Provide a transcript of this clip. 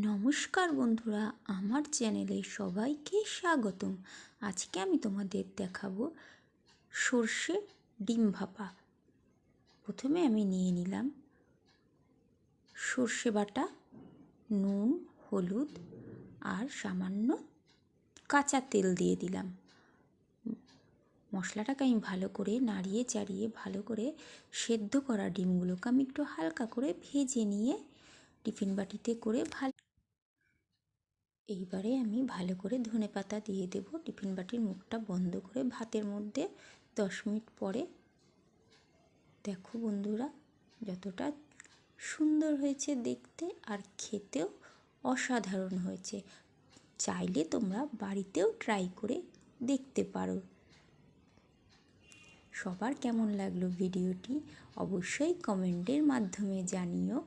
নমস্কার বন্ধুরা, আমার চ্যানেলে সবাইকে স্বাগতম। আজকে আমি তোমাদের দেখাবো সর্ষে ডিম ভাপা। প্রথমে আমি নিয়ে নিলাম সর্ষে বাটা, নুন, হলুদ আর সামান্য কাঁচা তেল দিয়ে দিলাম। মশলাটাকে আমি ভালো করে নাড়িয়ে চাড়িয়ে ভালো করে সেদ্ধ করা ডিমগুলোকে আমি একটু হালকা করে ভেজে নিয়ে টিফিন বাটিতে করে এইবারে আমি ভালো করে ধনেপাতা দিয়ে দেব। টিফিন বাটির মুখটা বন্ধ করে ভাতের মধ্যে 10 মিনিট পরে দেখো বন্ধুরা, যতটা সুন্দর হয়েছে দেখতে আর খেতেও অসাধারণ হয়েছে। চাইলে তোমরা বাড়িতেও ট্রাই করে দেখতে পারো। সবার কেমন লাগলো ভিডিওটি অবশ্যই কমেন্টের মাধ্যমে জানিও।